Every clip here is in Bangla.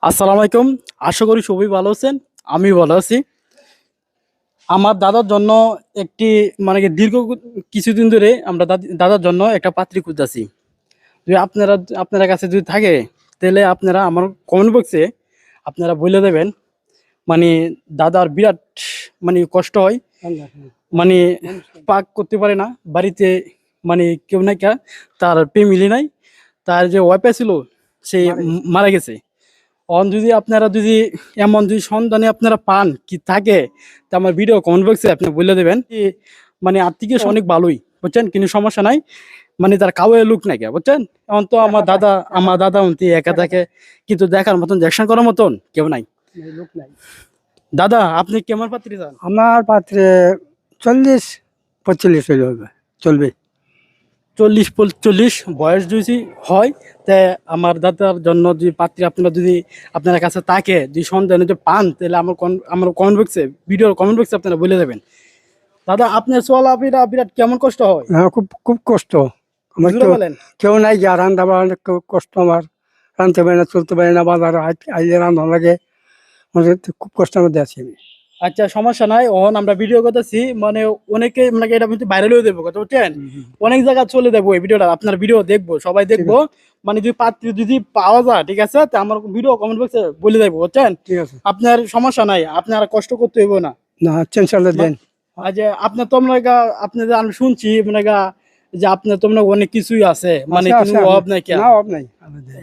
আসসালামু আলাইকুম। আশা করি সবাই ভালো আছেন। আমি ভালো আছি। আমার দাদার জন্য একটি মানে কি দীর্ঘ কিছুদিন ধরে আমরা দাদার জন্য একটা পাত্রী খুঁজতেছি। যদি আপনার কাছে যদি থাকে তাহলে আপনারা আমার কমেন্ট বক্সে আপনারা বলে দেবেন। মানে দাদার বিরাট মানে কষ্ট হয়। মানে পাক করতে পারে না। বাড়িতে মানে কেউ নাই কা তার ফ্যামিলি নাই। তার যে ওয়াইফ ছিল সে মারা গেছে। যদি আপনারা যদি এমন যদি সন্ধানে আপনারা পান কি থাকে তা আমার ভিডিও কমেন্ট বক্সে আপনি বলে দেবেন কি মানে আর্থিক অনেক ভালোই বুঝছেন, কিন্তু সমস্যা নাই। মানে তার কাউয়ে লুক নাই কে বুঝছেন। এখন তো আমার দাদা উনতি একা থাকে, কিন্তু দেখার মতন দেখশন করার মতন কেউ নাই। লোক নাই। দাদা আপনি কেমন পাত্রী চান? আমার পাত্রে 40-45 হইলে হবে, চলবে। 40-45 বয়স যদি হয় তে আমার দাদার জন্য যদি পাত্রী আপনারা যদি আপনার কাছে থাকে যদি সন্ধান যদি পান তাহলে আমার কমেন্ট বক্সে ভিডিওর কমেন্ট বক্সে আপনারা বলে দেবেন। দাদা আপনার চলাফেরা বিরাট কেমন কষ্ট হয়? হ্যাঁ, খুব খুব কষ্ট আমার। জোরে বলেন। কেউ নাই যা রান্না বান্না, কষ্ট আমার। রাঁধতে পারি না, চলতে পারি না, বাজার আইলে রান্না লাগে। আমাদের তো খুব কষ্টের মধ্যে আছি আমি। আচ্ছা সমস্যা নাই, ওহন আমরা ভিডিও করতেছি মানে অনেকে মানে এটা কিন্তু ভাইরাল হয়ে দেবো কথা বুঝছেন। অনেক জায়গায় চলে যাবো এই ভিডিওটা, আপনার ভিডিও দেখবো সবাই দেখবো। মানে যদি পাত্রী যদি পাওয়া যায় ঠিক আছে তা আমার ভিডিও কমেন্ট বক্সে বলে দেবো বুঝছেন। ঠিক আছে, আপনার সমস্যা নাই, আপনার কষ্ট করতে হইব না। না চেঞ্চালে দেন। আর যে আপনার তোমরা আপনাদের আমি শুনছি মানে যে আপনার তোমরা অনেক কিছুই আছে মানে কোনো অভাব নাই না অভাব নাই,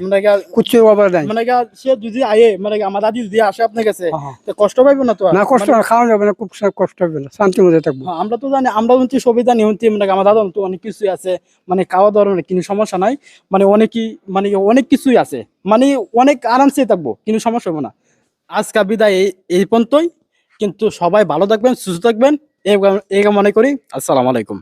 মানে কুচ্ছু অভাব নাই। মানে সে যদি আয়ে মানে আমার দাদি যদি আসে আপনার কাছে হ্যাঁ। তো কষ্ট পাইবো না তো আর? না কষ্ট না, খাওয়া যাবে না, খুব কষ্ট হবে না, শান্তির মধ্যে থাকবো। হ্যাঁ, আমরা তো জানি, আমরা হচ্ছে সবই জানি হচ্ছে মানে আমার দাদা তো অনেক কিছুই আছে মানে খাওয়া দাওয়ার অনেক কিন্তু সমস্যা নাই। মানে অনেক কিছুই আছে মানে অনেক আরামসে থাকবো কিন্তু সমস্যা হবে না। আজকে বিদায় এই পর্যন্তই, কিন্তু সবাই ভালো থাকবেন সুস্থ থাকবেন এই মনে করি। আসসালামু আলাইকুম।